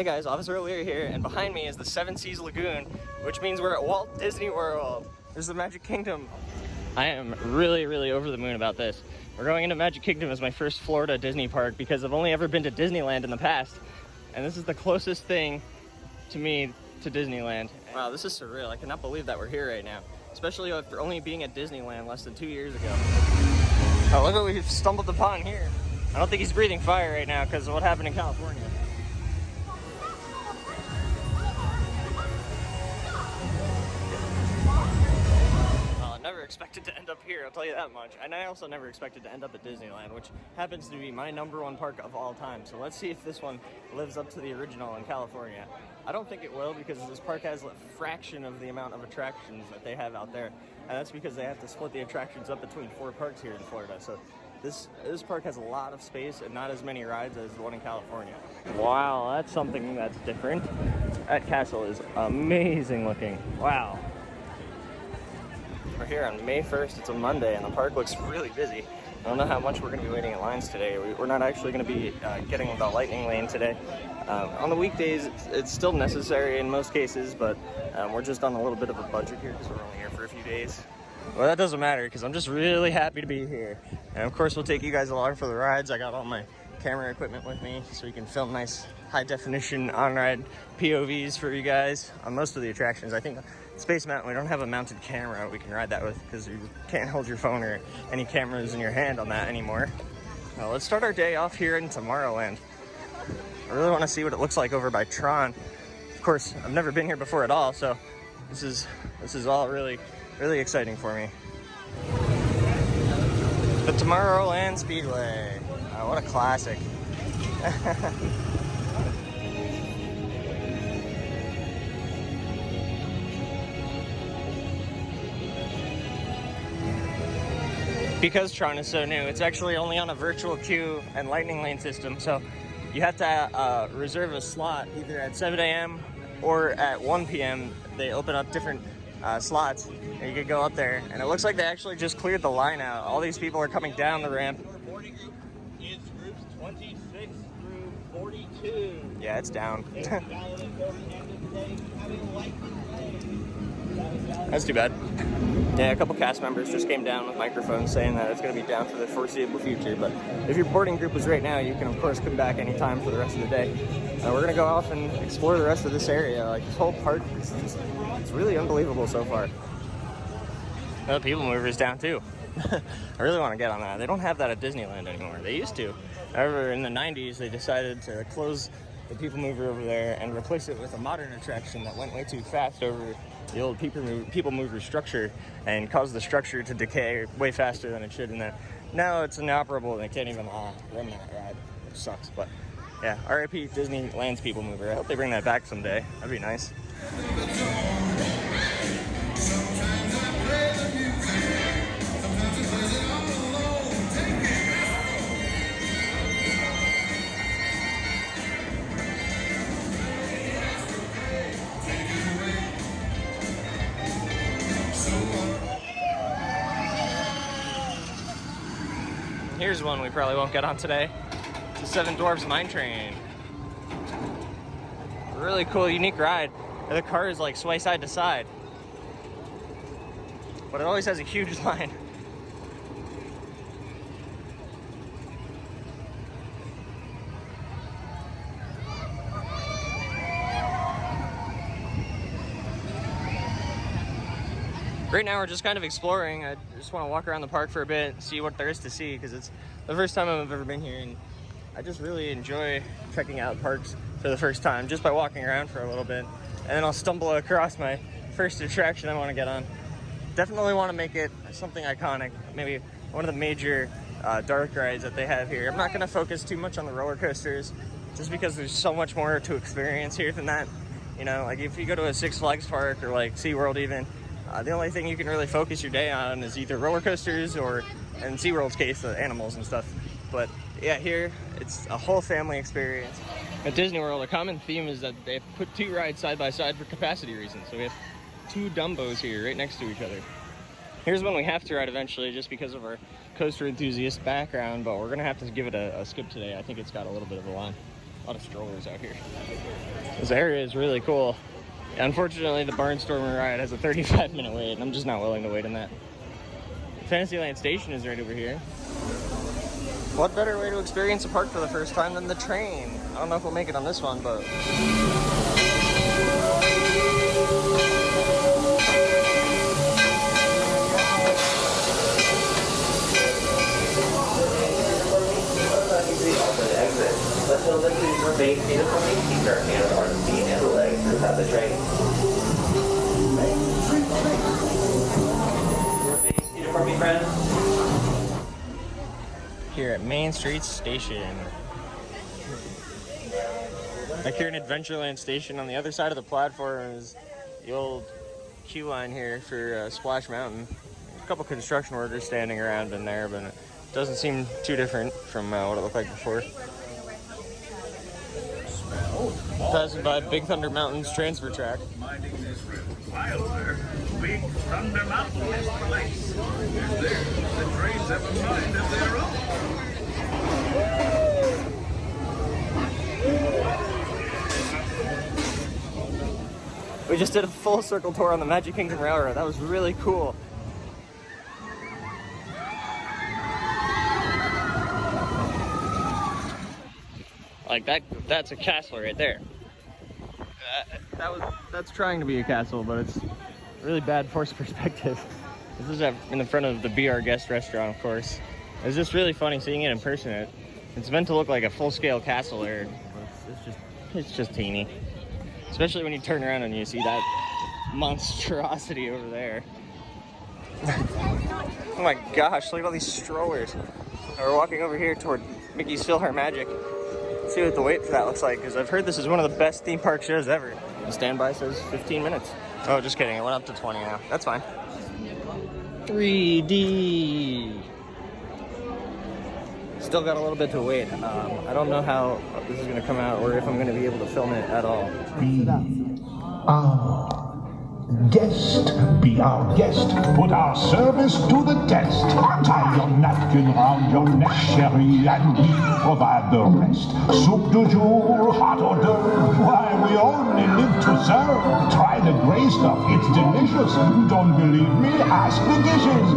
Hey guys, Officer O'Leary here, and behind me is the Seven Seas Lagoon, which means we're at Walt Disney World. This is the Magic Kingdom. I am really over the moon about this. We're going into Magic Kingdom as my first Florida Disney park because I've only ever been to Disneyland in the past, and this is the closest thing to me to Disneyland. Wow, this is surreal. I cannot believe that we're here right now, especially after only being at Disneyland less than 2 years ago. Oh, look what we've stumbled upon here. I don't think he's breathing fire right now because of what happened in California. Never expected to end up here, I'll tell you that much. And I also never expected to end up at Disneyland, which happens to be my #1 park of all time. So let's see if this one lives up to the original in California. I don't think it will because this park has a fraction of the amount of attractions that they have out there. And that's because they have to split the attractions up between 4 parks here in Florida. So this park has a lot of space and not as many rides as the one in California. Wow, that's something that's different. That castle is amazing looking. Wow. We're here on May 1st, it's a Monday, and the park looks really busy. I don't know how much we're going to be waiting in lines today. We're not actually going to be getting the lightning lane today. On the weekdays, it's still necessary in most cases, but we're just on a little bit of a budget here because we're only here for a few days. Well, that doesn't matter because I'm just really happy to be here. And of course, we'll take you guys along for the rides. I got all my camera equipment with me so we can film nice high-definition on-ride POVs for you guys on most of the attractions. I think Space Mountain, we don't have a mounted camera we can ride that with because you can't hold your phone or any cameras in your hand on that anymore. Let's start our day off here in Tomorrowland. I really want to see what it looks like over by Tron. Of course, I've never been here before at all, so this is all really exciting for me. The Tomorrowland Speedway. Oh, what a classic. Because Tron is so new, it's actually only on a virtual queue and lightning lane system, so you have to reserve a slot either at 7 a.m. or at 1 p.m. They open up different slots, and you can go up there. And it looks like they actually just cleared the line out. All these people are coming down the ramp. Boarding group is groups 26 through 42. Yeah, it's down. That's too bad. Yeah, a couple cast members just came down with microphones saying that it's going to be down for the foreseeable future. But if your boarding group is right now, you can of course come back anytime for the rest of the day. We're going to go off and explore the rest of this area. Like, this whole park is it's really unbelievable so far. The people mover's down too. I really want to get on that. They don't have that at Disneyland anymore. They used to. However, in the 90s, they decided to close the people mover over there and replace it with a modern attraction that went way too fast over the old people mover structure and caused the structure to decay way faster than it should. And now it's inoperable and they can't even run that ride, which sucks. But yeah, RIP Disneyland's people mover. I hope they bring that back someday. That'd be nice. Here's one we probably won't get on today. It's the Seven Dwarfs Mine Train. Really cool, unique ride. The car is like sway side to side, but it always has a huge line. Right now we're just kind of exploring. I just want to walk around the park for a bit, see what there is to see, because it's the first time I've ever been here, and I just really enjoy checking out parks for the first time, just by walking around for a little bit. And then I'll stumble across my first attraction I want to get on. Definitely want to make it something iconic, maybe one of the major dark rides that they have here. I'm not going to focus too much on the roller coasters, just because there's so much more to experience here than that. You know, like if you go to a Six Flags park or like SeaWorld even, the only thing you can really focus your day on is either roller coasters or, in SeaWorld's case, the animals and stuff. But yeah, here, it's a whole family experience. At Disney World, a common theme is that they put 2 rides side by side for capacity reasons. So we have 2 Dumbos here right next to each other. Here's one we have to ride eventually just because of our coaster enthusiast background, but we're gonna have to give it a skip today. I think it's got a little bit of a line. A lot of strollers out here. This area is really cool. Unfortunately, the Barnstormer ride has a 35-minute wait, and I'm just not willing to wait in that. Fantasyland Station is right over here. What better way to experience a park for the first time than the train? I don't know if we'll make it on this one, but... Let's know that please remain seated for me. Keep your hands on the seat and the legs throughout the train. Remain seated for me, friends. Here at Main Street Station. Like here in Adventureland Station, on the other side of the platform is the old queue line here for Splash Mountain. A couple construction workers standing around in there, but it doesn't seem too different from what it looked like before. Passing by Big Thunder Mountain's transfer track. Minding this Wilder, Big Thunder Mountain is the place. There's the trains have a mind of their own. We just did a full circle tour on the Magic Kingdom Railroad. That was really cool. Like that's a castle right there. That's trying to be a castle, but it's really bad forced perspective. This is in the front of the Be Our Guest restaurant, of course. It's just really funny seeing it in person. It's meant to look like a full-scale castle there. It's just teeny. Especially when you turn around and you see that monstrosity over there. Oh my gosh, look at all these strollers. We're walking over here toward Mickey's PhilharMagic. Let's see what the wait for that looks like, because I've heard this is one of the best theme park shows ever. The standby says 15 minutes. Oh, just kidding. It went up to 20 now. That's fine. 3D. Still got a little bit to wait. I don't know how this is going to come out or if I'm going to be able to film it at all. Be our guest, put our service to the test. Tie your napkin round your neck, sherry, and we provide the rest. Soup du jour, hot hors d'oeuvre, why we only live to serve. Try the gray stuff, it's delicious. Don't believe me? Ask the dishes.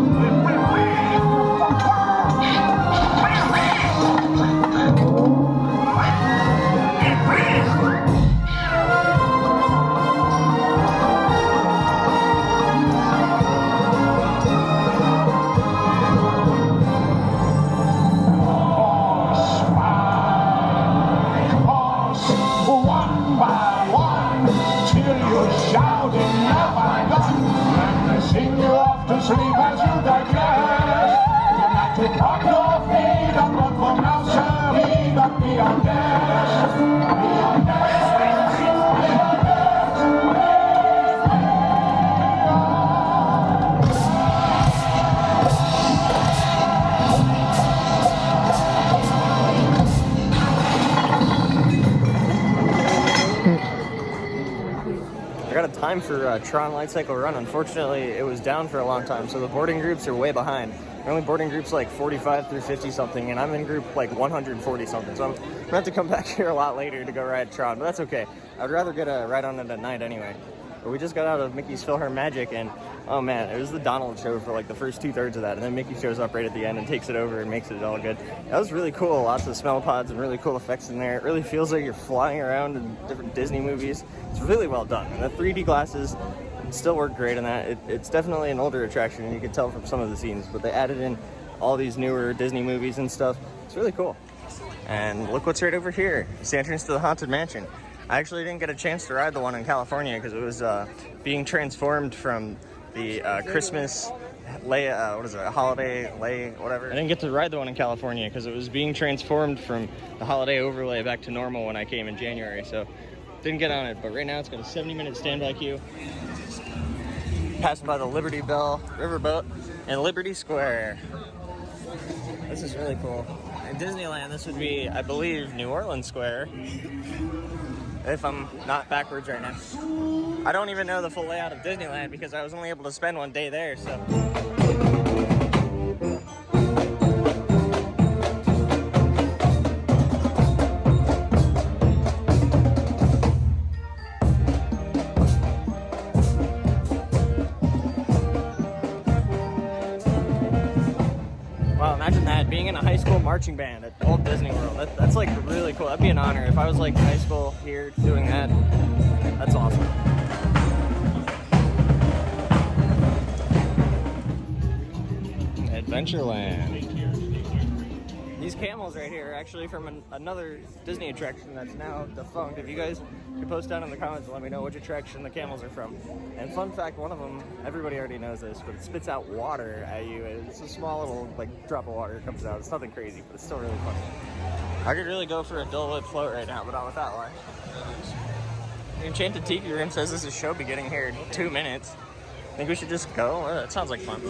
Time for Tron Lightcycle Run. Unfortunately, it was down for a long time, so the boarding groups are way behind. They're only boarding groups like 45 through 50 something, and I'm in group like 140 something, so I'm gonna have to come back here a lot later to go ride Tron, but that's okay. I'd rather get a ride on it at night anyway. But we just got out of Mickey's PhilharMagic, and oh man, it was the Donald show for like the first 2/3 of that, and then Mickey shows up right at the end and takes it over and makes it all good. That was really cool. Lots of smell pods and really cool effects in there. It really feels like you're flying around in different Disney movies. It's really well done, and the 3D glasses still work great in that. It's definitely an older attraction, and you can tell from some of the scenes, but they added in all these newer Disney movies and stuff. It's really cool. And look what's right over here. It's the entrance to the Haunted Mansion. I actually didn't get a chance to ride the one in California because it was being transformed from the Christmas holiday lay, whatever. I didn't get to ride the one in California because it was being transformed from the holiday overlay back to normal when I came in January, so didn't get on it. But right now it's got a 70-minute standby queue. Passing by the Liberty Bell Riverboat and Liberty Square. This is really cool. In Disneyland, this would be, I believe, New Orleans Square. If I'm not backwards right now. I don't even know the full layout of Disneyland because I was only able to spend one day there, so. Imagine that, being in a high school marching band at Walt Disney World. That's like really cool. That'd be an honor. If I was like high school here doing that, that's awesome. Adventureland. These camels right here are actually from another Disney attraction that's now defunct. If you guys could post down in the comments and let me know which attraction the camels are from. And fun fact, one of them, everybody already knows this, but it spits out water at you. It's a small little like drop of water comes out. It's nothing crazy, but it's still really funny. I could really go for a Dole Whip float right now, but not with that one. The Enchanted Tiki Room says this is show beginning here in 2 minutes. Think we should just go? That sounds like fun.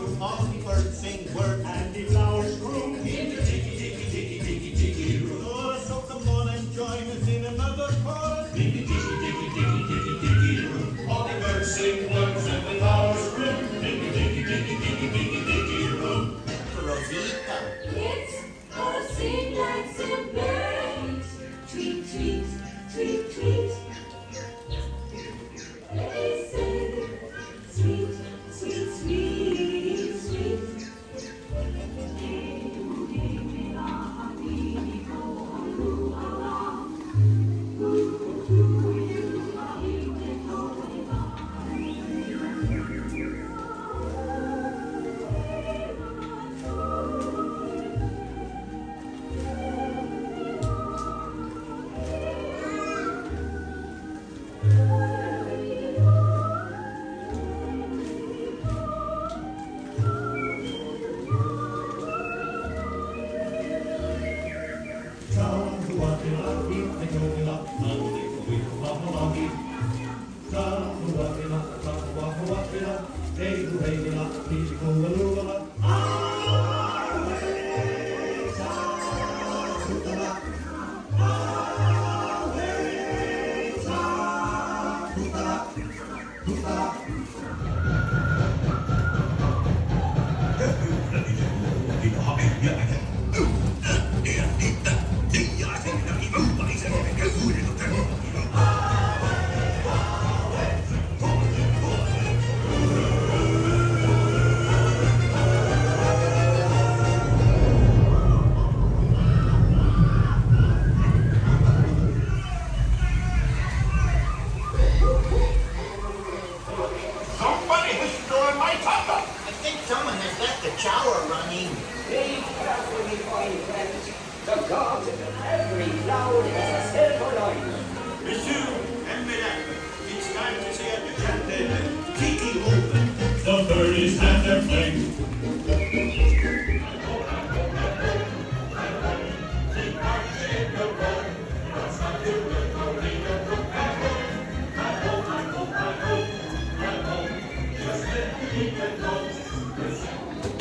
So come on and join us in another part. Tiki, tiki, tiki, tiki, tiki, tiki room. All the birds sing words and the flowers bloom. Tiki, tiki, tiki, tiki, tiki, tiki room. Rosita. Kids gonna sing like some birds. Tweet, tweet, tweet, tweet. They sing sweet, sweet, sweet, sweet.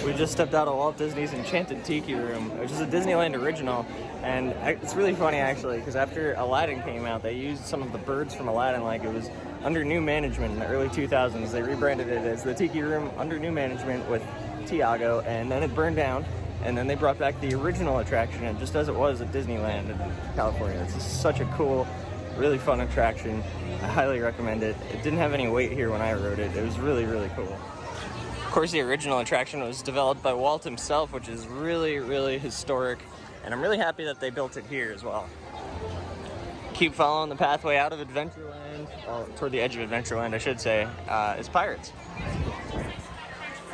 We just stepped out of Walt Disney's Enchanted Tiki Room, which is a Disneyland original, and it's really funny actually, because after Aladdin came out, they used some of the birds from Aladdin, like it was under new management in the early 2000s. They rebranded it as the Tiki Room under new management with Tiago, and then it burned down, and then they brought back the original attraction, and just as it was at Disneyland in California. It's just such a cool, really fun attraction. I highly recommend it. It didn't have any wait here when I rode it. It was really, really cool. Of course, the original attraction was developed by Walt himself, which is really, really historic, and I'm really happy that they built it here as well. Keep following the pathway out of Adventureland, toward the edge of Adventureland, I should say, is Pirates.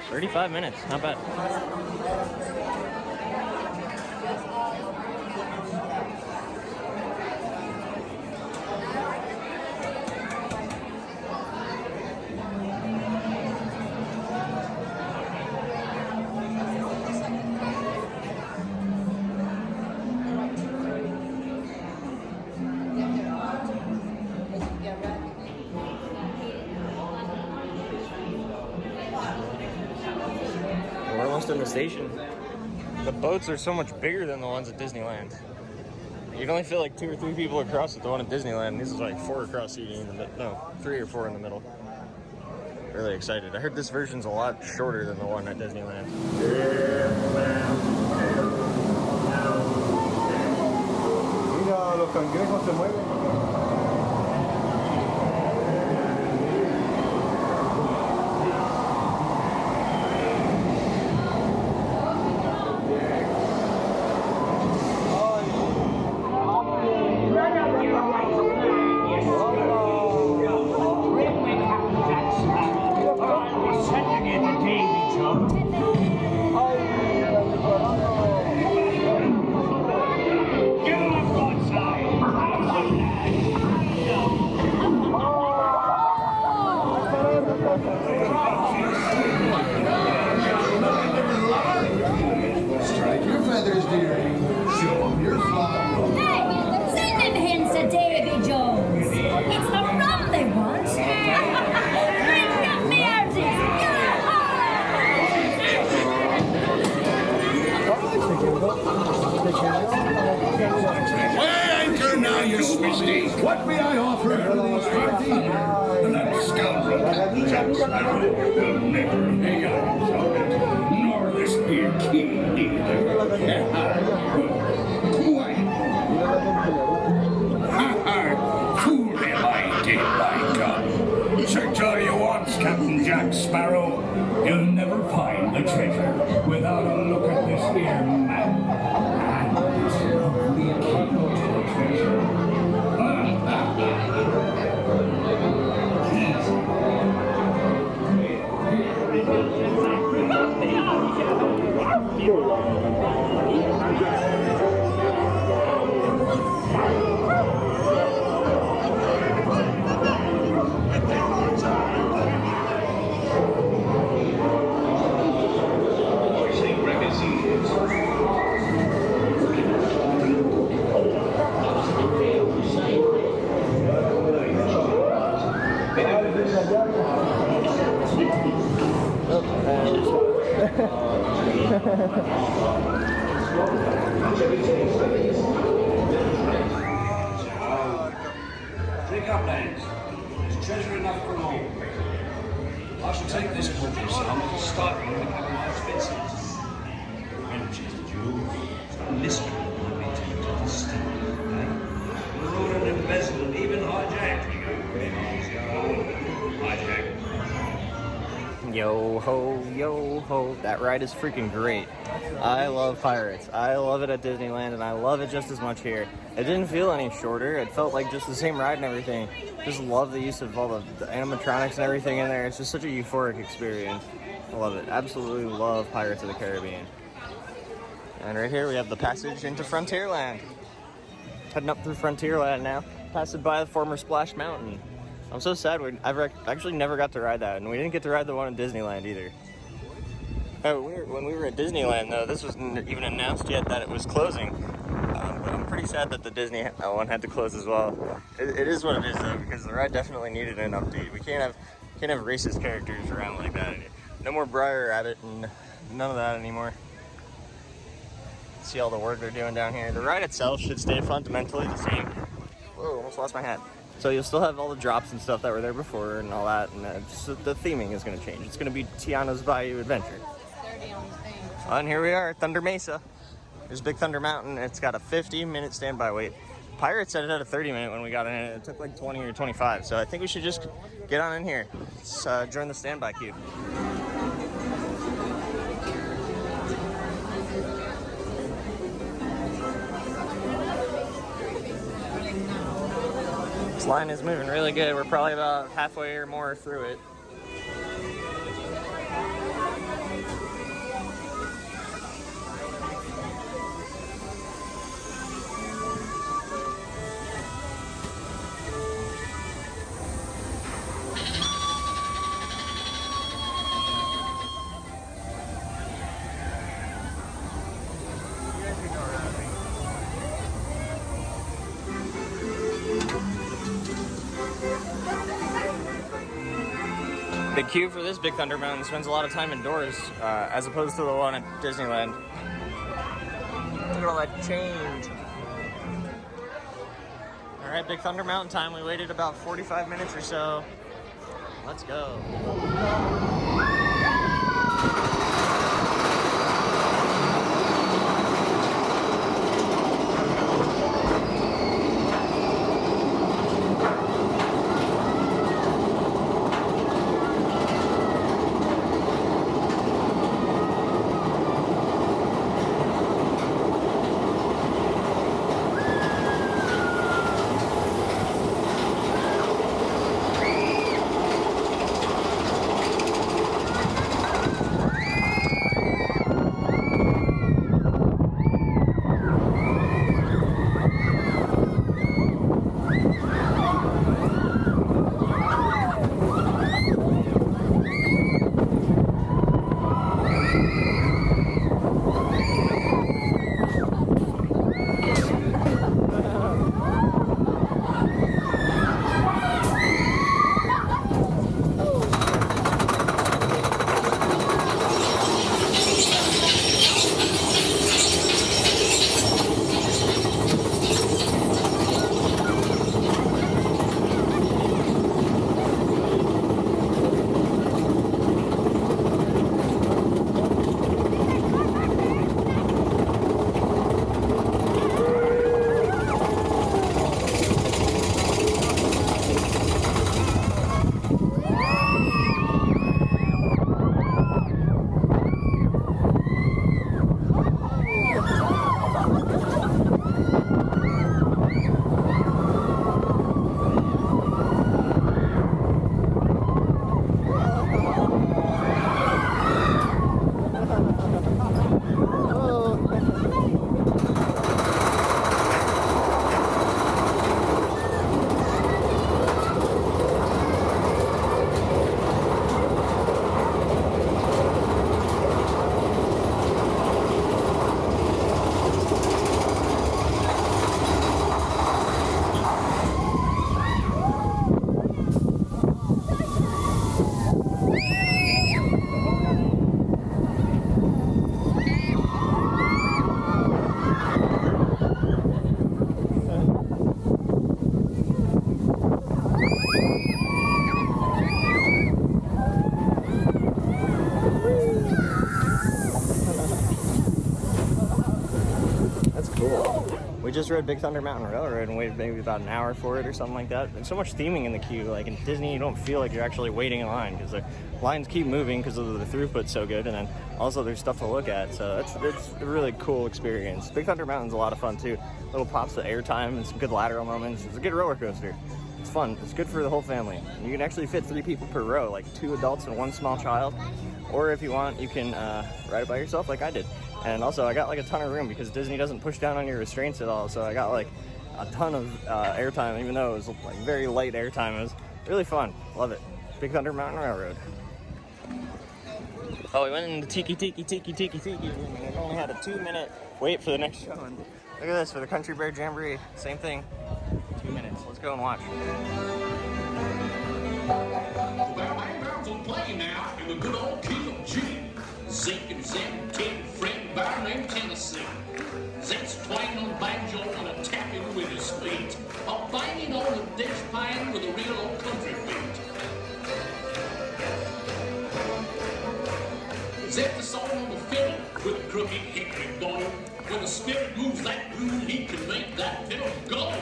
35 minutes, not bad. In the station. The boats are so much bigger than the ones at Disneyland. You can only fit like 2 or 3 people across at the one at Disneyland. This is like 4 across seating in the middle. No, 3 or 4 in the middle. Really excited. I heard this version's a lot shorter than the one at Disneyland. Mira, los cangrejos se mueven. Weigh anchor now, you Swisty. What may I offer for these party? And that scoundrel Captain Jack Sparrow will never lay eyes on it, nor this here key either. Quiet. Ha! Fool him I did, by God. Search all you want, Captain Jack Sparrow. You'll never find the treasure without a look at this here map. And this lovely key to the treasure. Drink up, lads. There's treasure enough for all. I shall take this quickly, so I'm going to start with a couple of my expenses. Riches, jewels, mystery will be taken to the state, eh? Ruined, embezzled, and even hijacked. Hijacked. Yo ho, that ride is freaking great. I love Pirates. I love it at Disneyland, and I love it just as much here. It didn't feel any shorter. It felt like just the same ride and everything. Just love the use of all the animatronics and everything in there. It's just such a euphoric experience. I love it. Absolutely love Pirates of the Caribbean. And right here we have the passage into Frontierland. Heading up through Frontierland now. Passing by the former Splash Mountain. I'm so sad I've actually never got to ride that, and we didn't get to ride the one in Disneyland either. Oh, when we were at Disneyland, though, this wasn't even announced yet that it was closing. But I'm pretty sad that the Disney one had to close as well. It is what it is, though, because the ride definitely needed an update. We can't have racist characters around like that. No more Briar Rabbit and none of that anymore. See all the work they're doing down here. The ride itself should stay fundamentally the same. Whoa, almost lost my hat. So you'll still have all the drops and stuff that were there before and all that, and just the theming is going to change. It's going to be Tiana's Bayou Adventure. And here we are, Thunder Mesa. There's Big Thunder Mountain. It's got a 50-minute standby wait. Pirates said it had a 30-minute when we got in. It took like 20 or 25, so I think we should just get on in here. Let's join the standby queue. This line is moving really good. We're probably about halfway or more through it. The queue for this Big Thunder Mountain spends a lot of time indoors, as opposed to the one at Disneyland. Look at all that change. All right, Big Thunder Mountain time. We waited about 45 minutes or so. Let's go. We just rode Big Thunder Mountain Railroad and waited maybe about an hour for it or something like that. There's so much theming in the queue. Like in Disney, you don't feel like you're actually waiting in line because the lines keep moving because of the throughput's so good, and then also there's stuff to look at. So it's a really cool experience. Big Thunder Mountain's a lot of fun too. Little pops of airtime and some good lateral moments. It's a good roller coaster. It's fun. It's good for the whole family. You can actually fit 3 people per row, like 2 adults and 1 small child. Or if you want, you can ride it by yourself like I did. And also, I got like a ton of room because Disney doesn't push down on your restraints at all. So I got like a ton of airtime, even though it was like very light airtime. It was really fun. Love it. Big Thunder Mountain Railroad. Oh, we went in the Tiki room, and we only had a 2-minute wait for the next show. And look at this for the Country Bear Jamboree. Same thing. 2 minutes. Let's go and watch. Well, Mountains will play now in the good old Kingdom G. Zeke and Zim, Tim, Fred, Byron, and Tennessee. Zeke's twanging on banjo and a tapping with his feet. A banging on the ditch pine with a real old country beat. Zeke the song on the fiddle with a crooked hickory bow. When the spirit moves that groove, he can make that fiddle go.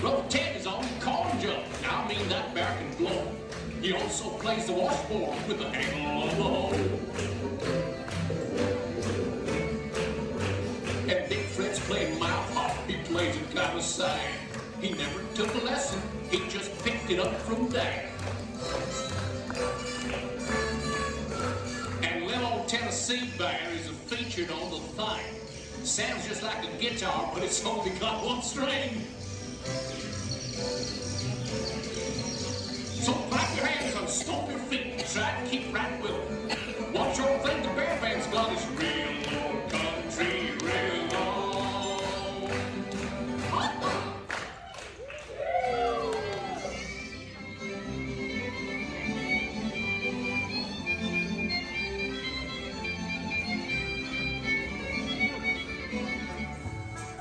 Rough Ted is on the corn jug. Now I mean that bear can blow. He also plays the washboard with a handle on the hole. And Dick Fred's playing mouth harp. He plays it kind of sad. He never took a lesson. He just picked it up from Dad. And little Tennessee Bear is featured on the thing. Sounds just like a guitar, but it's only got 1 string. So clap your hands and stomp your feet and try to keep right with it. What you think the bear band's got is real old country, real old.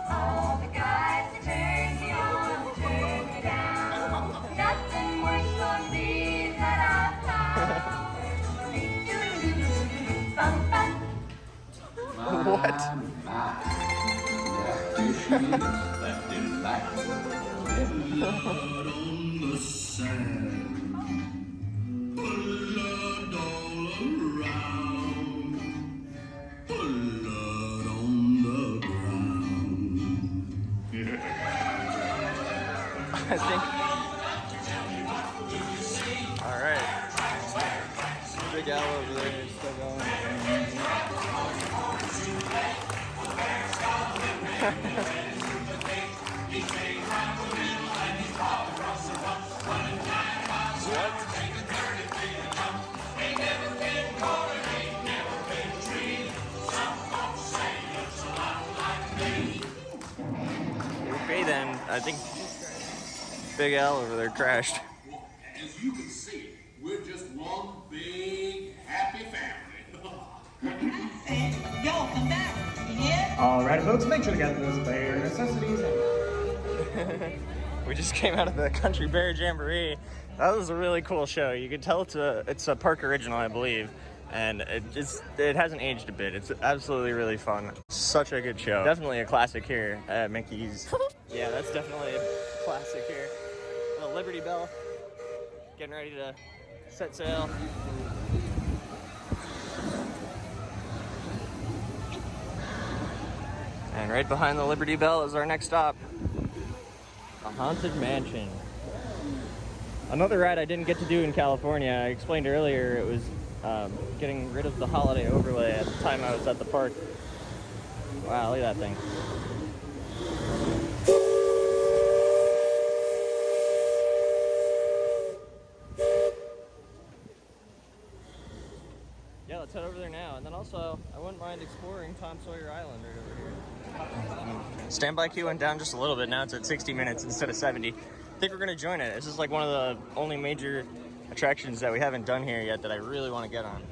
All the guys turn me on, turn me down. Nothing works for me that I found. Bum, bum. What? That didn't like blood on the sand, blood all around, blood on the ground. I think. All right. Big Al over there is still going. Okay then, I think Big Al over there crashed. As you can see, we're just one big happy family. Y'all come back. Yeah? All right, folks, make sure to get those bare necessities. We just came out of the Country Bear Jamboree. That was a really cool show. You can tell it's a park original, I believe, and it hasn't aged a bit. It's absolutely really fun. Such a good show. Definitely a classic here at Mickey's. Yeah, that's definitely a classic here. The Liberty Bell, getting ready to set sail. And right behind the Liberty Bell is our next stop. A Haunted Mansion. Another ride I didn't get to do in California. I explained earlier it was getting rid of the holiday overlay at the time I was at the park. Wow, look at that thing. Yeah, let's head over there now. And then also, I wouldn't mind exploring Tom Sawyer Island right over here. Standby queue went down just a little bit. Now it's at 60 minutes instead of 70. I think we're going to join it. This is like one of the only major attractions that we haven't done here yet that I really want to get on.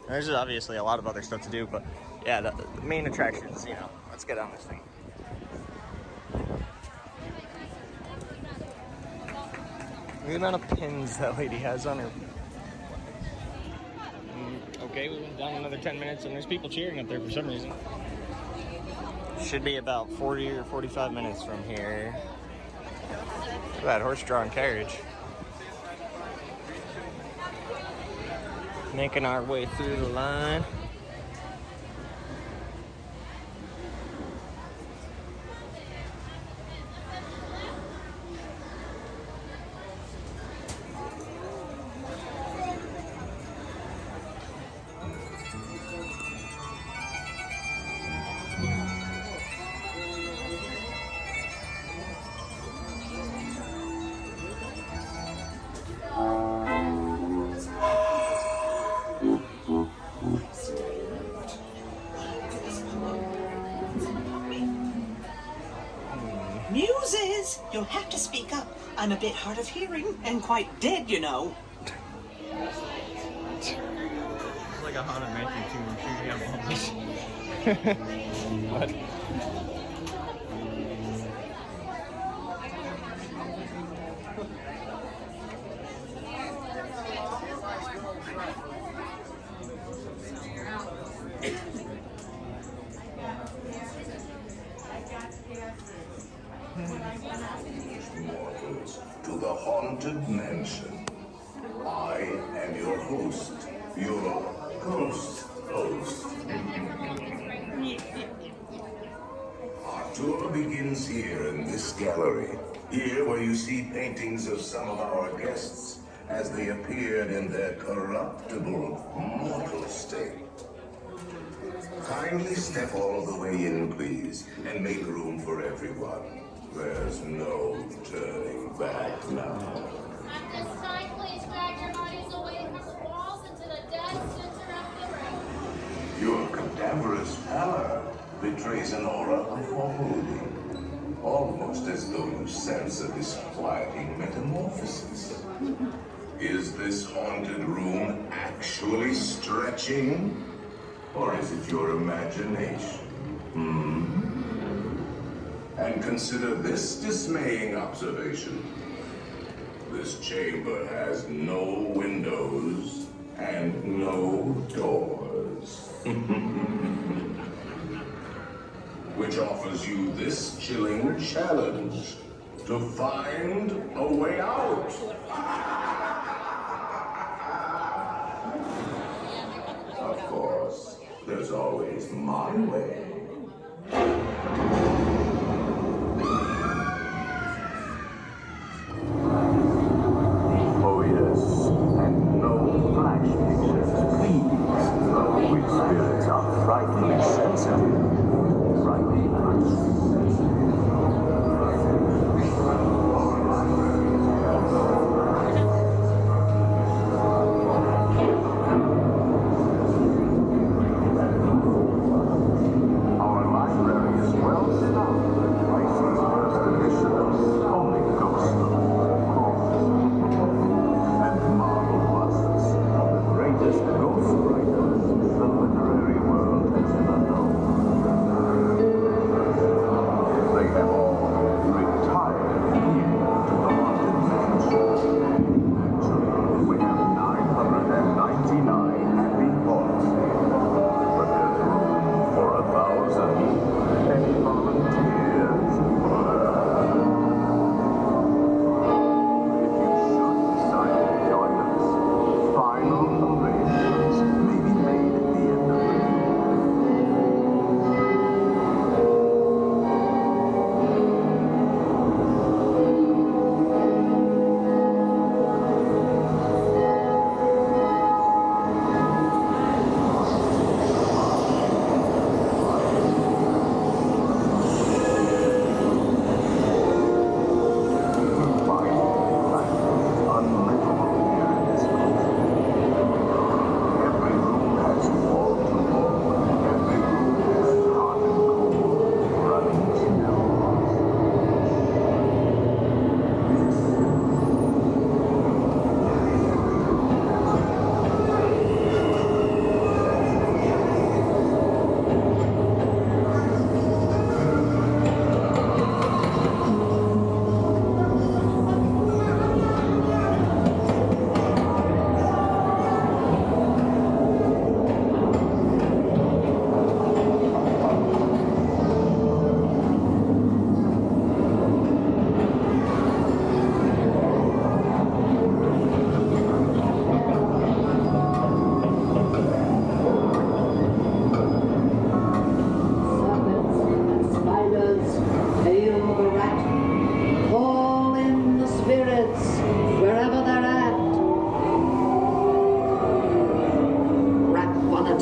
And there's obviously a lot of other stuff to do, but yeah, the main attractions, let's get on this thing. Look at the amount of pins that lady has on her. okay. We went down another 10 minutes, and there's people cheering up there for some reason. Should be about 40 or 45 minutes from here. Look at that horse-drawn carriage. Making our way through the line. Muses! You'll have to speak up. I'm a bit hard of hearing and quite dead, you know. It's like a Haunted Mansion tune shooting up all this. What? Mortals, to the Haunted Mansion. I am your host, your ghost host. Our tour begins here in this gallery. Here where you see paintings of some of our guests as they appeared in their corruptible, mortal state. Kindly step all the way in, please, and make room for everyone. There's no turning back now. At this time, please drag your bodies away from the walls into the dead center of the room. Your cadaverous pallor betrays an aura of foreboding, almost as though you sense a disquieting metamorphosis. Is this haunted room actually stretching? Or is it your imagination? And consider this dismaying observation. This chamber has no windows and no doors. Which offers you this chilling challenge to find a way out. Of course, there's always my way. Oh yes, and no flash pictures, please. Though we spirits are frightfully sensitive. Frightfully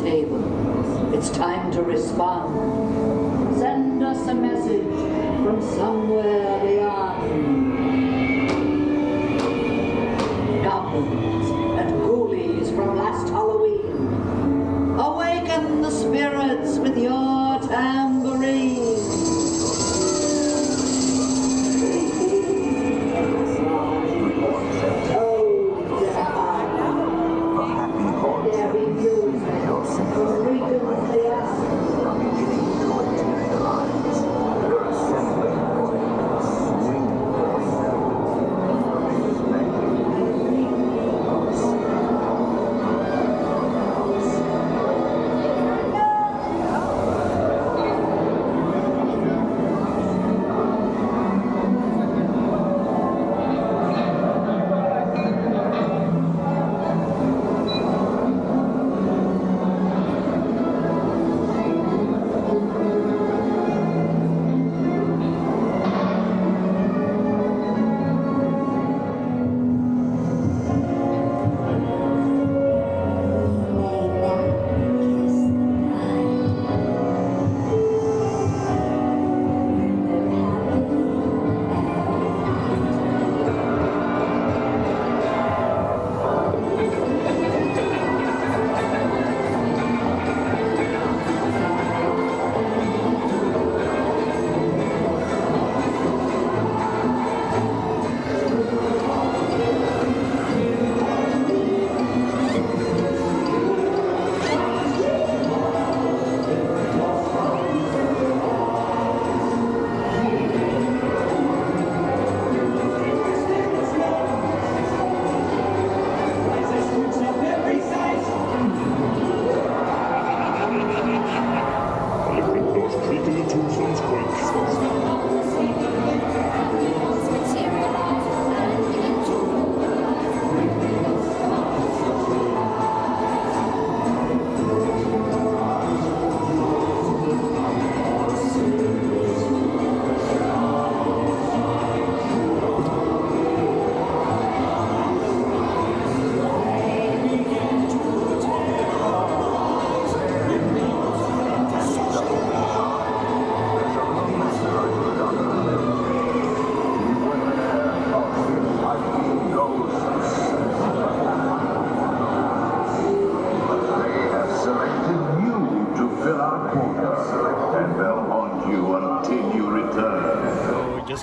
table. It's time to respond. Send us a message from somewhere beyond. Goblins and ghoulies from last Halloween, awaken the spirits with your tambourine.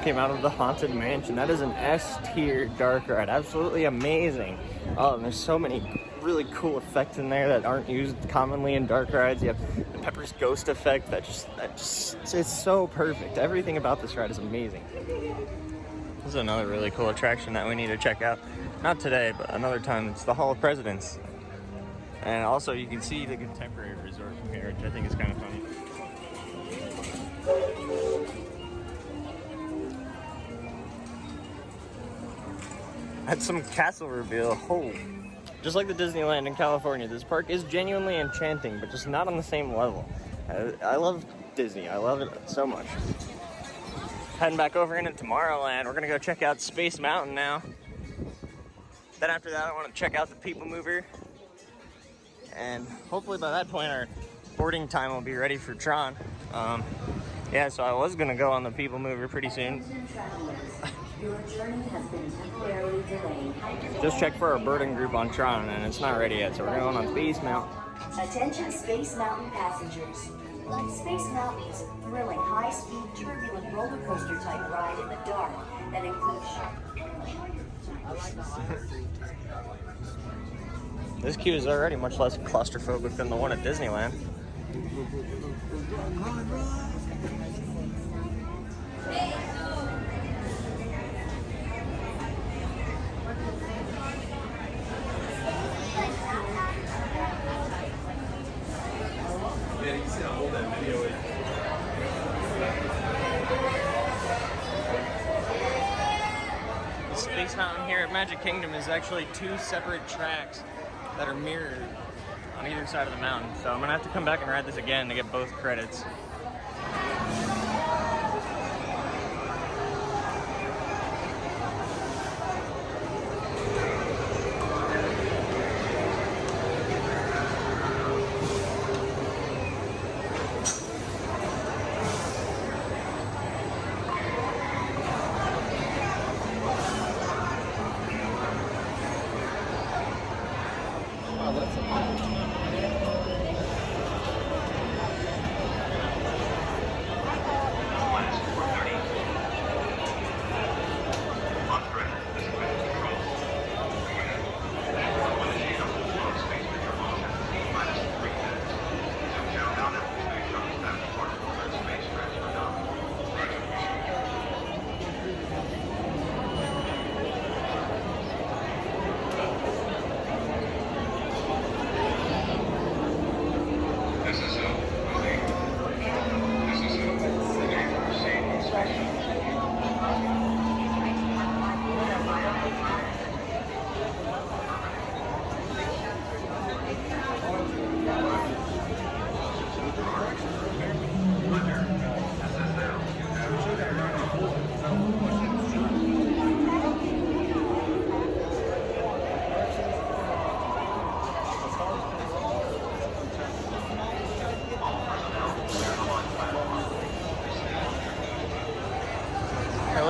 Came out of the Haunted Mansion. That is an S-tier dark ride. Absolutely amazing. Oh, and there's so many really cool effects in there that aren't used commonly in dark rides. You have the Pepper's Ghost effect that just it's so perfect. Everything about this ride is amazing. This is another really cool attraction that we need to check out. Not today, but another time. It's the Hall of Presidents. And also you can see the Contemporary Resort from here, which I think is kind of funny. Had some castle reveal. Oh, just like the Disneyland in California, this park is genuinely enchanting, but just not on the same level. I love Disney. I love it so much. Heading back over into Tomorrowland. We're gonna go check out Space Mountain now. Then after that, I want to check out the People Mover, and hopefully by that point our boarding time will be ready for Tron. Yeah, so I was gonna go on the People Mover pretty soon. Your journey has been temporarily delayed. Just checked for our boarding group on Tron, and it's not ready yet, so we're going on Space Mountain. Attention Space Mountain passengers. Space Mountain is a thrilling, high-speed, turbulent roller coaster type ride in the dark that includes This queue is already much less claustrophobic than the one at Disneyland. Space Mountain here at Magic Kingdom is actually two separate tracks that are mirrored on either side of the mountain. So I'm gonna have to come back and ride this again to get both credits.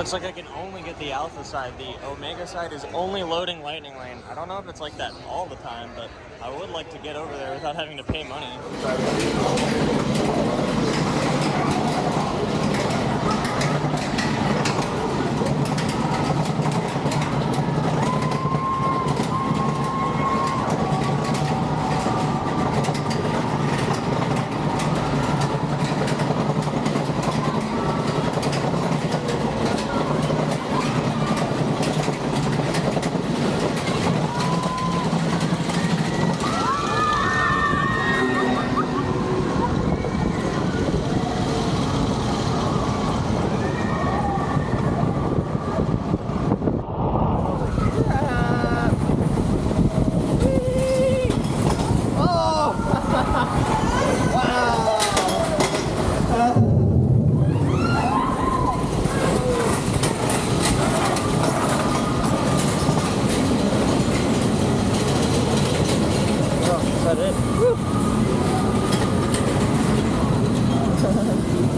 looks like I can only get the Alpha side. The Omega side is only loading Lightning Lane. I don't know if it's like that all the time, but I would like to get over there without having to pay money.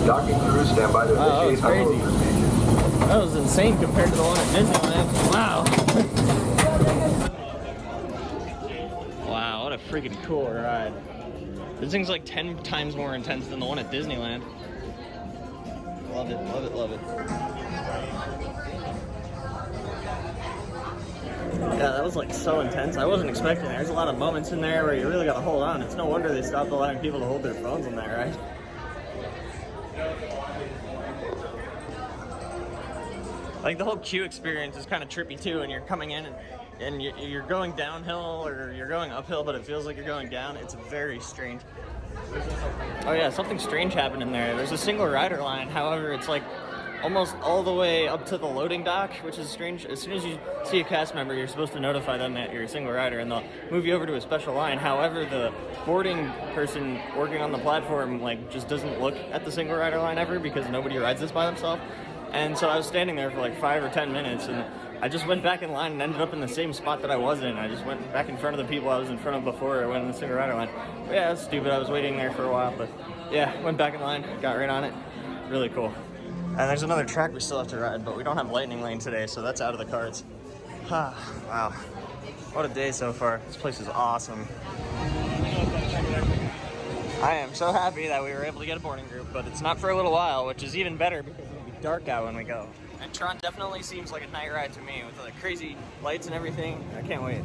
Docking crew, stand by to initiate. That was crazy. That was insane compared to the one at Disneyland. Wow. Wow, what a freaking cool ride. This thing's like 10 times more intense than the one at Disneyland. Love it, love it, love it. Yeah, that was like so intense. I wasn't expecting it. There's a lot of moments in there where you really gotta hold on. It's no wonder they stopped allowing people to hold their phones in there, right? Like the whole queue experience is kind of trippy too, and you're coming in and you're going downhill or you're going uphill, but it feels like you're going down. It's very strange. Oh yeah, something strange happened in there. There's a single rider line, however, it's like almost all the way up to the loading dock, which is strange. As soon as you see a cast member, you're supposed to notify them that you're a single rider, and they'll move you over to a special line. However, the boarding person working on the platform like just doesn't look at the single rider line ever because nobody rides this by themselves. And so I was standing there for like 5 or 10 minutes, and I just went back in line and ended up in the same spot that I was in. I just went back in front of the people I was in front of before I went in the single rider line. But yeah, that's stupid. I was waiting there for a while, but yeah, went back in line, got right on it. Really cool. And there's another track we still have to ride, but we don't have Lightning Lane today, so that's out of the cards. Wow. What a day so far. This place is awesome. I am so happy that we were able to get a boarding group, but it's not for a little while, which is even better because it'll be dark out when we go. And Tron definitely seems like a night ride to me with the crazy lights and everything. I can't wait.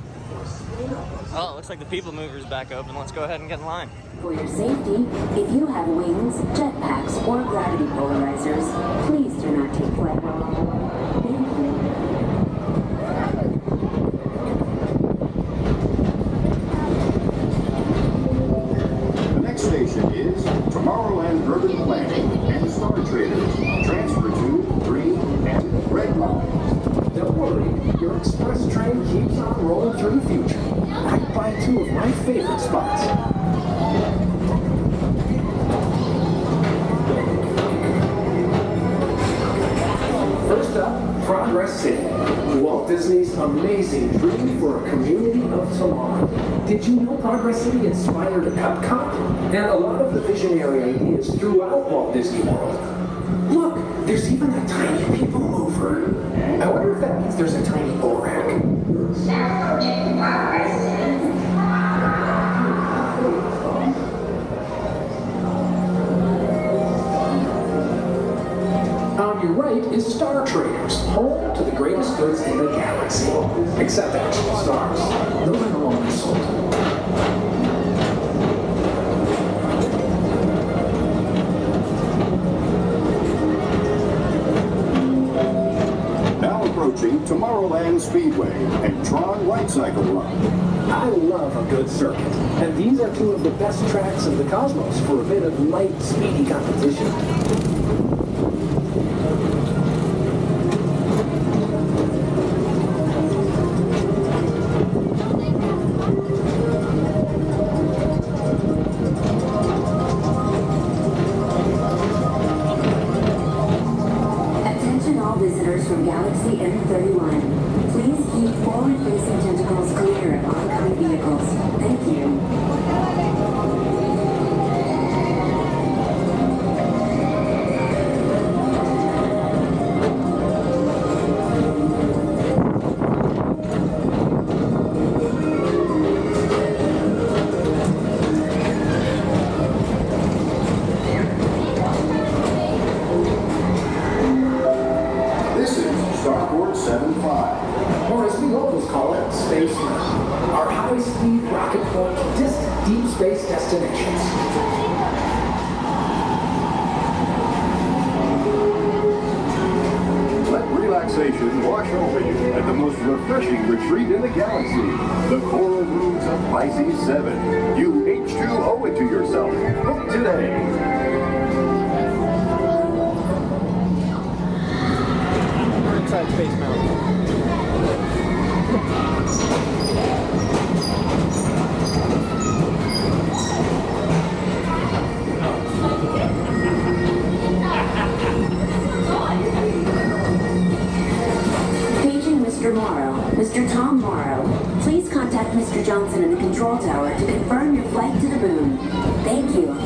Oh, it looks like the people mover's back open. Let's go ahead and get in line. For your safety, if you have wings, jetpacks, or gravity polarizers, please do not take flight while on the way. Thank you. The next station is Tomorrowland Urban Planning and Star Traders. Transfer to green and red lines. Don't worry, your express train keeps on rolling through the future. Right by two of my favorite spots. First up, Progress City. Walt Disney's amazing dream for a community of tomorrow. Did you know Progress City inspired Epcot? And a lot of the visionary ideas throughout Walt Disney World. Look, there's even a tiny people mover. I wonder if that means there's a tiny bull rack. On your right is Star Traders, home to the greatest goods in the galaxy. Except actual stars. Those are no longer sold. Approaching Tomorrowland Speedway and Tron Lightcycle Run. I love a good circuit, and these are two of the best tracks in the cosmos for a bit of light, speedy competition. From Galaxy M31. Please keep forward-facing tentacles clear of oncoming vehicles. Thank you. space destinations. Let relaxation wash over you at the most refreshing retreat in the galaxy, the Coral Rooms of Pisces 7. You H2O it to yourself. Book today. We're inside Space Mountain. Paging Mr. Morrow. Mr. Tom Morrow, please contact Mr. Johnson in the control tower to confirm your flight to the moon. Thank you.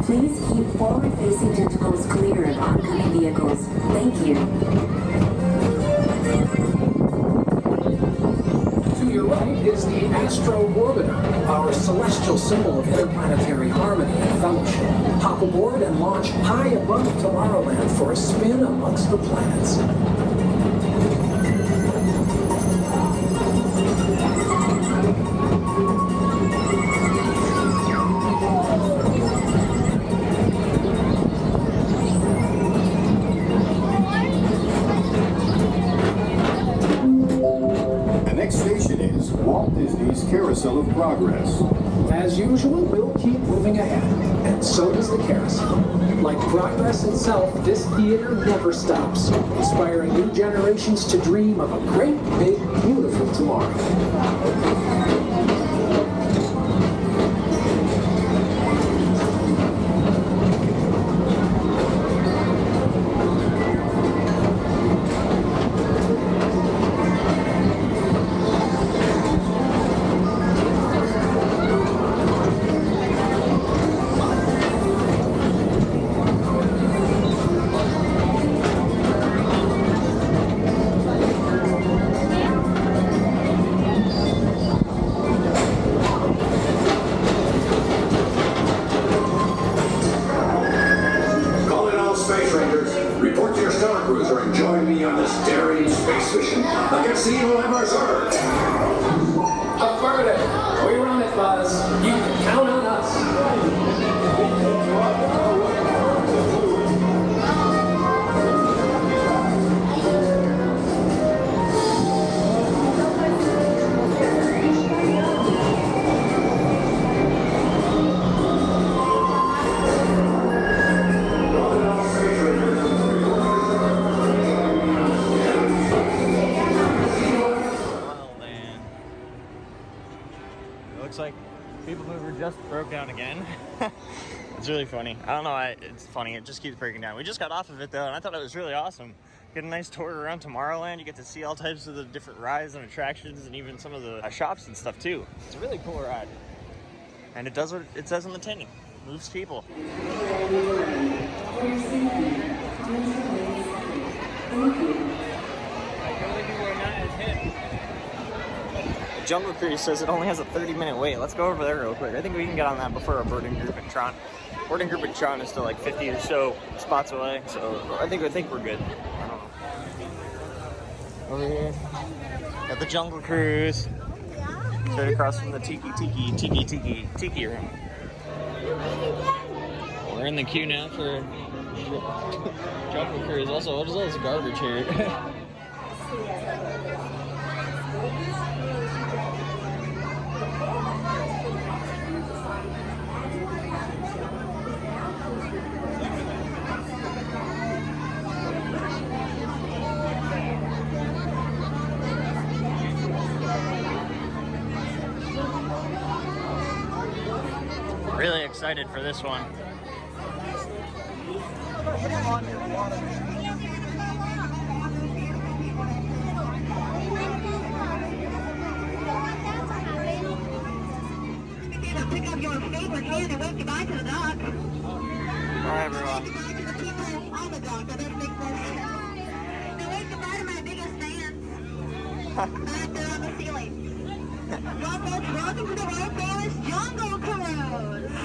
Please keep forward-facing tentacles clear of oncoming vehicles. Thank you. To your right is the Astro Orbiter, our celestial symbol of interplanetary harmony and fellowship. Hop aboard and launch high above Tomorrowland for a spin amongst the planets. Walt Disney's Carousel of Progress. As usual, we'll keep moving ahead, and so does the carousel. Like progress itself, this theater never stops, inspiring new generations to dream of a great, big, beautiful tomorrow. Broke down again. It's really funny. I don't know why it's funny. It just keeps breaking down. We just got off of it though, and I thought it was really awesome. Get a nice tour around Tomorrowland. You get to see all types of the different rides and attractions, and even some of the shops and stuff too. It's a really cool ride, and it does what it says on the tin. Moves people. Jungle Cruise says it only has a 30-minute wait. Let's go over there real quick. I think we can get on that before our boarding group at Tron. Boarding group at Tron is still like 50 or so spots away, so I think we're good. I don't know. Over here, got the Jungle Cruise. Straight across from the Tiki room. We're in the queue now for Jungle Cruise. Also, what is all this garbage here? Really excited for this one. of your favorite hand and wave goodbye to the dog. Bye, everyone. Wave goodbye to the people on the dog. That doesn't make no sense. Now wave goodbye to my biggest fans. Back there on the ceiling. Well, folks, welcome to the world famous Jungle Cruise.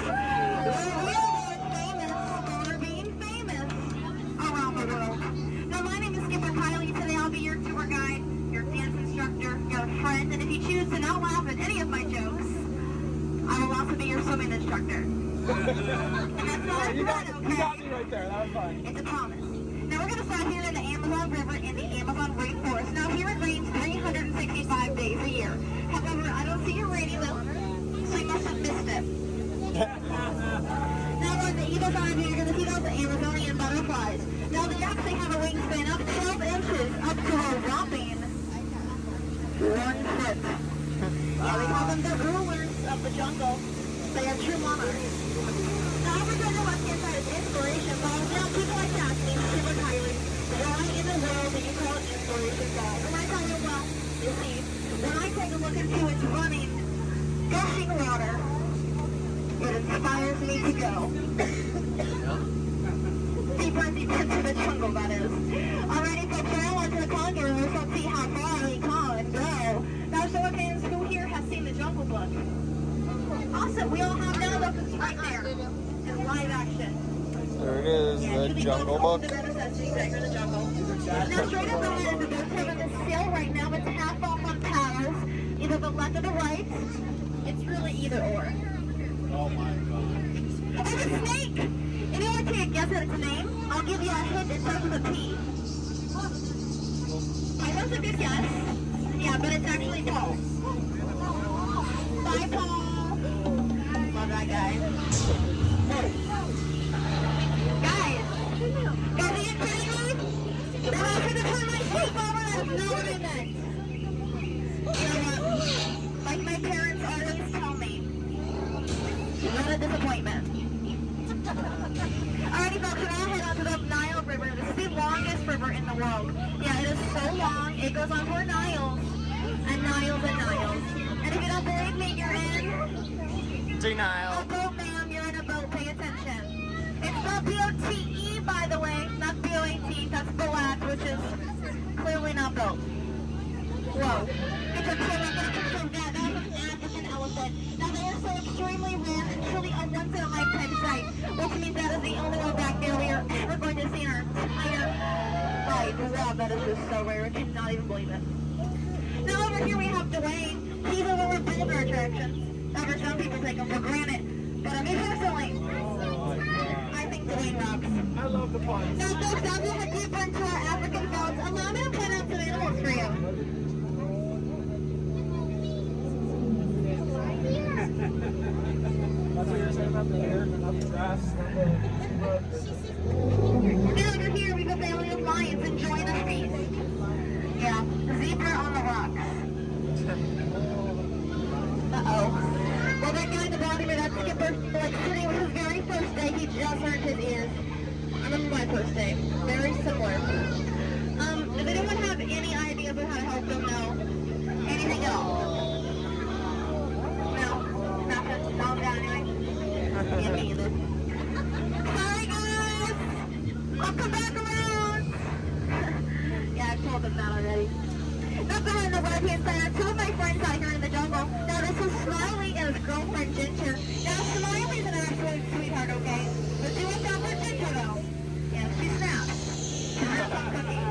We're real world famous for being famous around the world. Now, my name is Skipper Kylie. Today I'll be your tour guide, your dance instructor, your friend, and if you choose to not laugh at any of my jokes, I will also be your swimming instructor. And that's not a threat, okay? You got me right there. That was fun. It's a promise. Now we're going to start here in the Amazon River in the Amazon rainforest. Now here it rains 365 days a year. However, I don't see your rainy list, so you must have missed it. Now on the either side here, you're going to see those Amazonian butterflies. Now they actually have a wingspan of 12 inches up to a whopping 1 foot. Yeah, we call them the rulers of the jungle. They are true monarchs. Now we're going to look inside of inspiration balls. Now people like to ask me, Skipper Kylie, why in the world do you call it inspiration balls? And I tell you, well, you see, when I take a look into its running, gushing water, it inspires me to go. Deeper and deeper into the jungle, that is. Alrighty, folks, we're now onto the kangaroos. Let's see how far we can go. Now, show of hands, who here has seen the Jungle Book? Awesome, we all have now. Look, it's right there in live action. There it is, the Jungle Book. Now, straight up ahead, the boat's having a sail right now. It's half off on paddles, either the left or the right. It's really either or. Oh my god. Oh, it's a snake! If you want to take a guess at its name, I'll give you a hint. It starts with a P. That's a good guess. Yeah, but it's actually Paul. Bye, Paul. Love that guy. Guys, are you kidding me? Am I going to turn my cape over? That's not what I meant. You know what? Like my parents always tell me, what a disappointment. Alrighty, folks, we're now head out to the Nile River. This is the longest river in the world. Yeah, it is so long. It goes on for Niles and Niles and Niles. And if you don't believe me, you're in Denial. a boat, ma'am. You're in a boat. Pay attention. It's spelled B-O-T-E, by the way, not B-O-A-T. That's Boat, which is clearly not boat. Whoa. It's a I'm going to confirm that. That was an African elephant. Now, they are so extremely rare and truly a once-in-a-lifetime sight, which means that is the only one back there we are ever going to see in our entire life. Wow, that is just so rare. I cannot even believe it. Now, over here we have Dwayne. He's a little boulder attraction. However, some people take him for granted. But me personally, I think Dwayne rocks. I love the puns. Now, folks, now we'll head deeper into our African boats. Allow me to point out some animals for you. That's what you're saying about the hair, not the grass, And over here, we have a family of lions enjoying a feast. Yeah, zebra on the rocks. Uh-oh. Well, that guy in the bottom of that Skipper, like today was his very first day, he just earned his ears. I remember my first day. Very similar. Does anyone have any ideas on how to help them know? Anything at all? No? Nothing? Calm down anyway? Yeah, me either. Sorry, guys! I'll come back around! Yeah, I've told them that already. Up behind the right-hand side are two of my friends out here in the jungle. Now, this is Smiley and his girlfriend, Ginger. Now, Smiley's an absolute sweetheart, okay? But do watch out for Ginger, though. Yeah, she snaps. She's a tough cookie.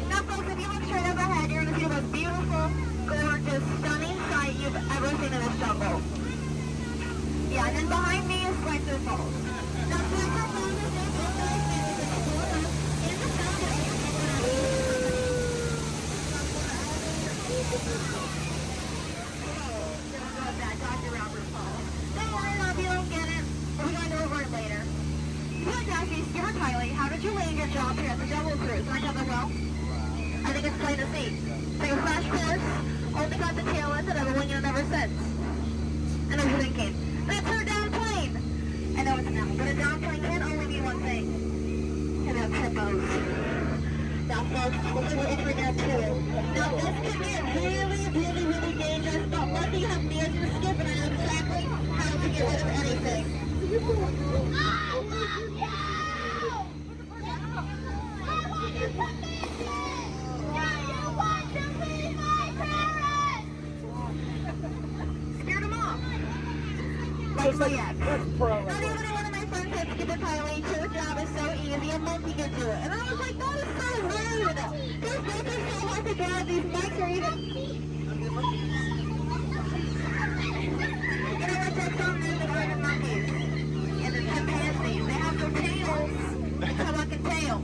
Now, folks, if you look straight up ahead, you're going to see the most beautiful, gorgeous, stunning sight you've ever seen in this jungle. Yeah, and then behind me is Spicer Falls. Now, Spicer Falls is just one of those things that's closer in the jungle. Dr. Robert Falls. Don't worry, love, you don't get it. We're going to go over it later. You want to ask me, Skipper Kylie, how did you land your job here at the Jungle Cruise? And I tell them, well, I think it's plain to see. Take a flash course, only got the tail end, and I've been winging it ever since. And I was thinking, that's her down plane! I know it's not, but a down plane can only be one thing. And that's hippos. Now, folks, we'll be entering that too. Now, this can get really dangerous, but once you have me as your skip, and I know exactly how to get Scared them off. Just like, that's pro. One of my friends said, Skipper Kylie, your job is so easy, a monkey can do it. And I was like, that is so rude. These bikes are so hard to drive. These bikes are even... You know what, that's so rude to ride monkeys. And the chimpanzees, they have their tails. They come like a tail.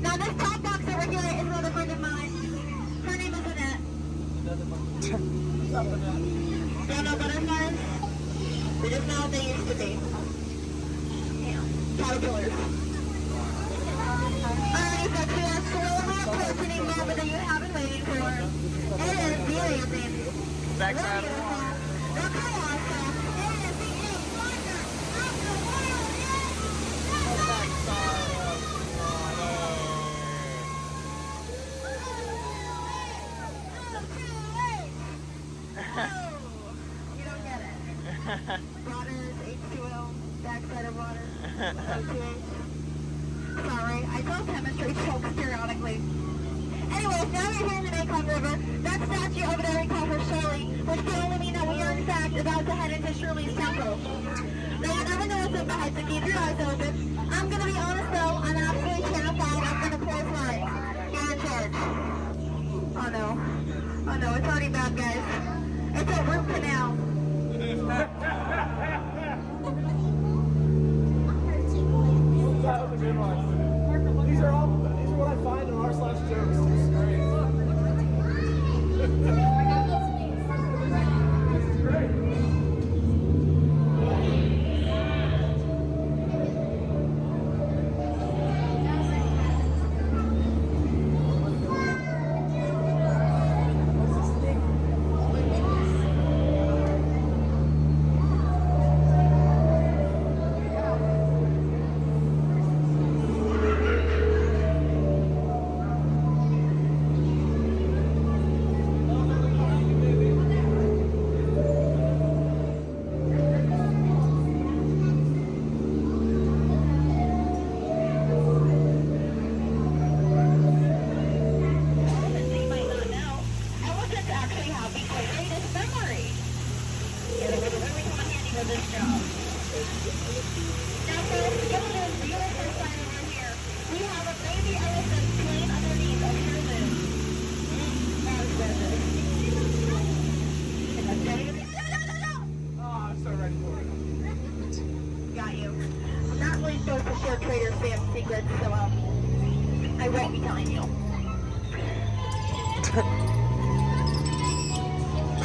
Now this top box over here is another friend of mine. Her name is Annette. Don't know butterflies? They're just not what they used to be. Yeah, caterpillars. Alright, folks, we have Gorilla opening moment that you have been waiting for. It is the amazing. Backside of the water. The colossal. It is the eighth wonder of the world. You don't get it. Water is H2O, backside of water. O2H. Sorry, I tell chemistry jokes periodically. Anyways, now we're here in the Mekong River. That statue over there we call her Shirley, which can only mean that we are in fact about to head into Shirley's temple. Now you never know what's up ahead, so keep your eyes open. I'm gonna be honest though, I'm absolutely terrified. I'm gonna close my eyes. You're in charge. Oh no. Oh no, it's already bad, guys. It's a root canal. That was a good one. These are what I find in r/jokes. It's great. Great. Got you. I'm not really supposed to share Trader Sam's secrets, so I won't be telling you.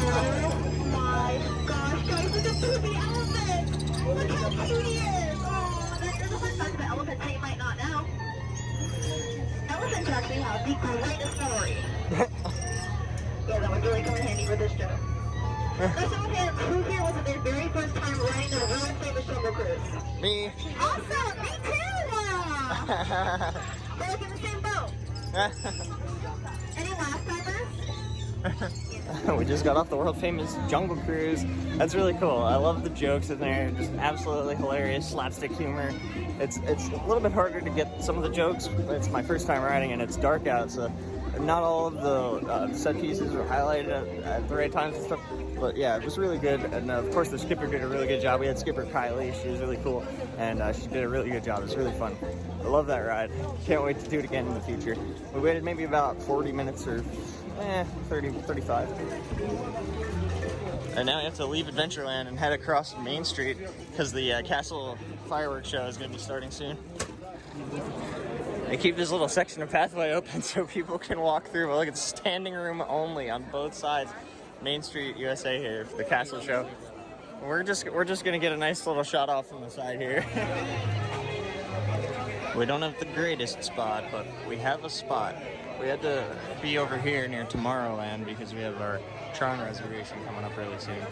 Oh my gosh, guys, look at poopy elephant! Look how cute he is! Oh, there's a fun fact about elephants that you might not know. Elephants actually have the greatest memory. Yeah, that would really come in handy for this joke. Let's show hands. Who here was it their very first time riding the world famous Jungle Cruise? Me. Awesome! Me too! We're like in the same boat. Any last timers? We just got off the world famous Jungle Cruise. That's really cool. I love the jokes in there. Just absolutely hilarious slapstick humor. It's a little bit harder to get some of the jokes. It's my first time riding and it's dark out, so not all of the set pieces are highlighted at the right times and stuff. But yeah, it was really good. And of course the skipper did a really good job. We had Skipper Kylie. She was really cool. And she did a really good job. It was really fun. I love that ride. Can't wait to do it again in the future. We waited maybe about 40 minutes or 30, 35. And now you have to leave Adventureland and head across Main Street because the Castle fireworks show is going to be starting soon. They keep this little section of pathway open so people can walk through. But look, it's standing room only on both sides. Main Street, USA here for the Castle show. We're just going to get a nice little shot off from the side here. We don't have the greatest spot, but we have a spot. We had to be over here near Tomorrowland because we have our Tron reservation coming up really soon.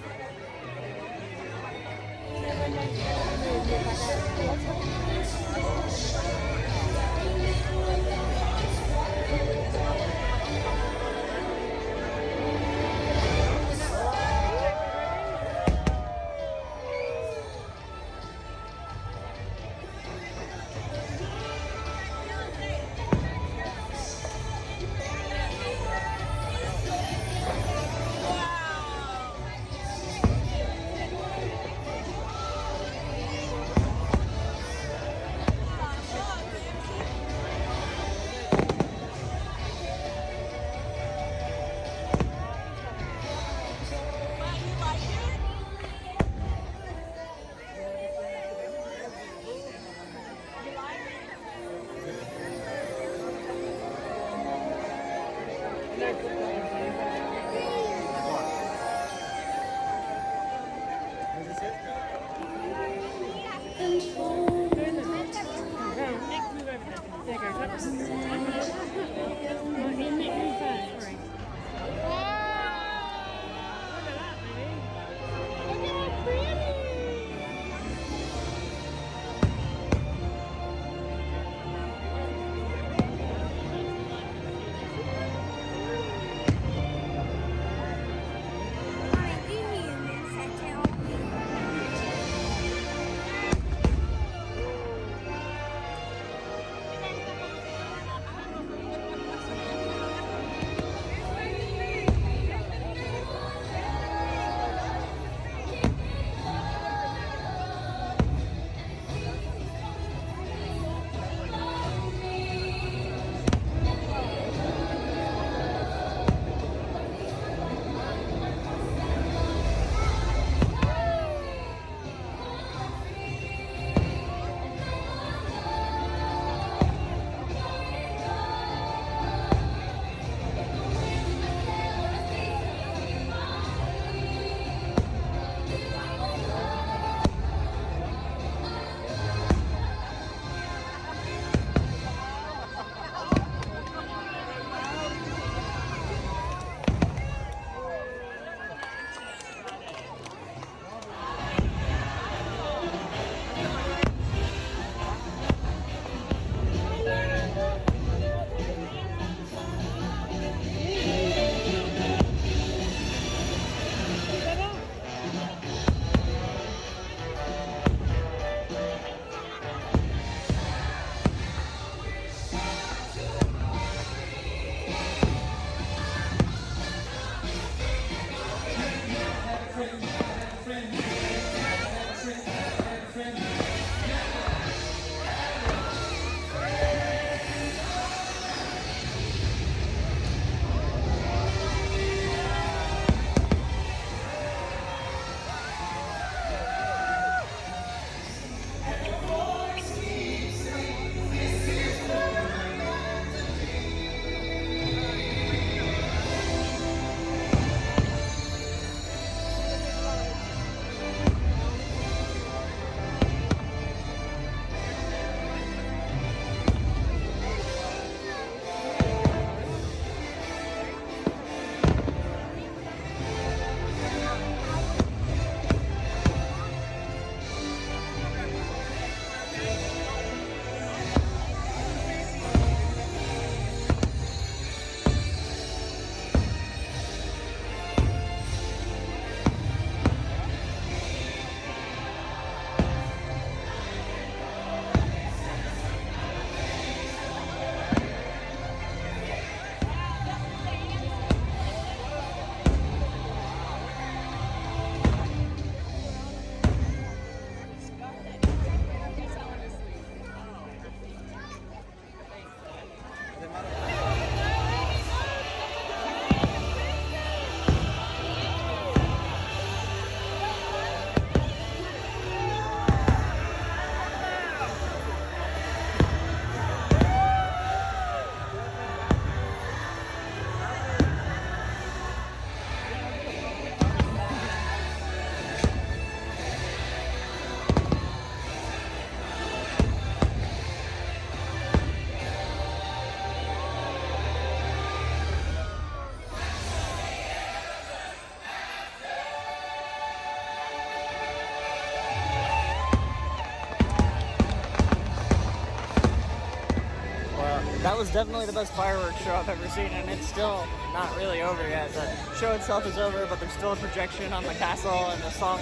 was definitely the best fireworks show I've ever seen, and it's still not really over yet. The show itself is over, but there's still a projection on the castle, and the song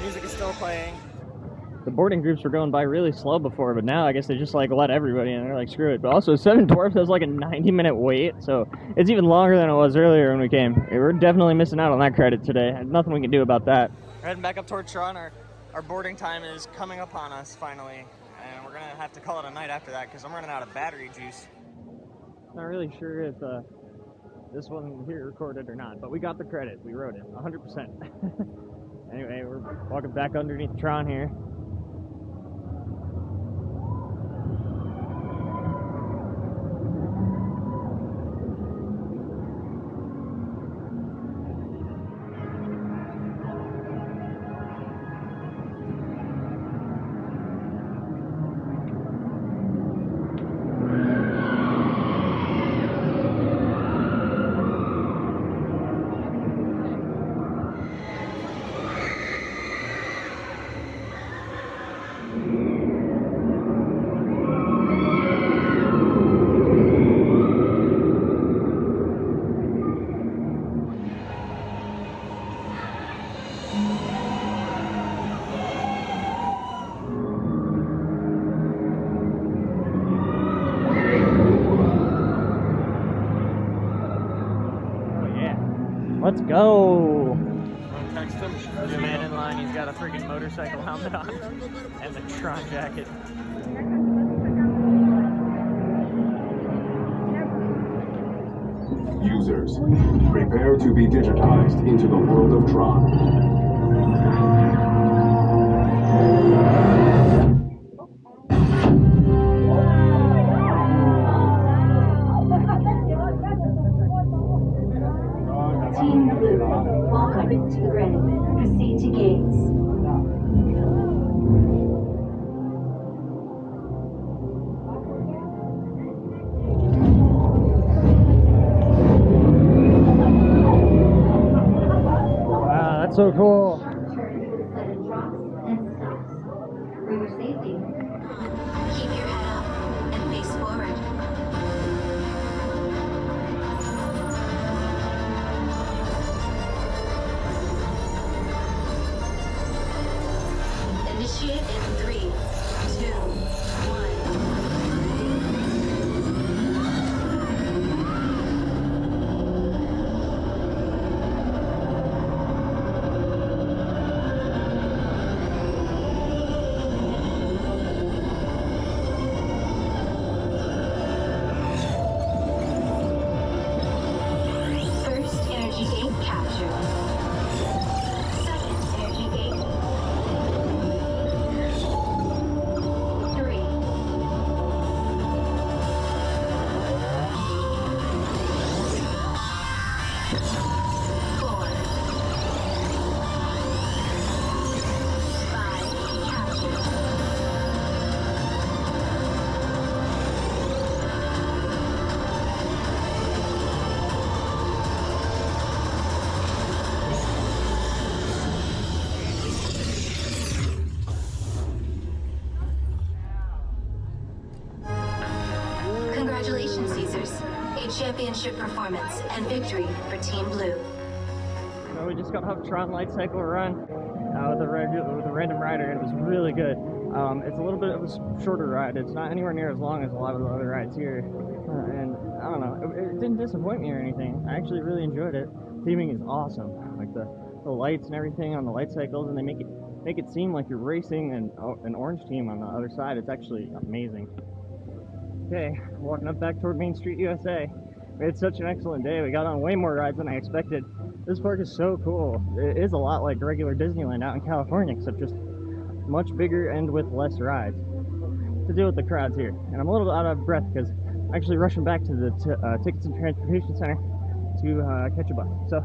music is still playing. The boarding groups were going by really slow before, but now I guess they just like let everybody in. They're like, screw it. But also, Seven Dwarfs has like a 90-minute wait, so it's even longer than it was earlier when we came. We're definitely missing out on that credit today. There's nothing we can do about that. We're heading back up towards Tron. Our boarding time is coming upon us finally, and we're gonna have to call it a night after that because I'm running out of battery juice. Not really sure if this one here recorded or not, but we got the credit. We wrote it 100%. Anyway, we're walking back underneath Tron here. Let's go! I'll text him. The man in line, he's got a freaking motorcycle helmet on and the Tron jacket. Users, prepare to be digitized into the world of Tron. Team Blue, welcome to the grid. Proceed to gates. Wow, that's so cool. For your safety. Keep your head up and face forward. Initiate in 3, 2, 1. First energy gate captured. Second energy gate. 3. 4. 5 captured. Congratulations, Caesars. A championship performance and victory for Team Blue. So we just got off Tron Lightcycle run with a random rider, and it was really good. It's a little bit of a shorter ride. It's not anywhere near as long as a lot of the other rides here. And I don't know, it didn't disappoint me or anything. I actually really enjoyed it. Theming is awesome. Like the lights and everything on the light cycles, and they make it seem like you're racing an orange team on the other side. It's actually amazing. Okay, walking up back toward Main Street, USA. We had such an excellent day. We got on way more rides than I expected. This park is so cool. It is a lot like regular Disneyland out in California, except just much bigger and with less rides to deal with the crowds here. And I'm a little out of breath because I'm actually rushing back to the Tickets and Transportation Center to catch a bus. So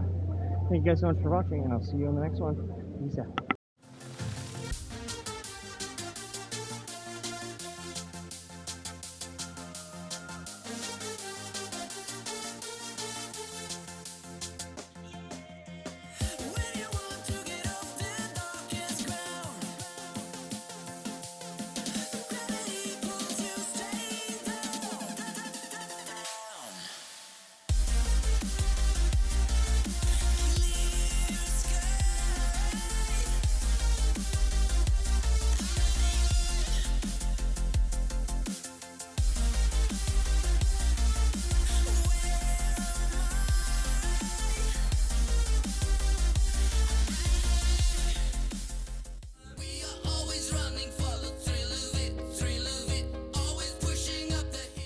thank you guys so much for watching, and I'll see you on the next one. Peace out.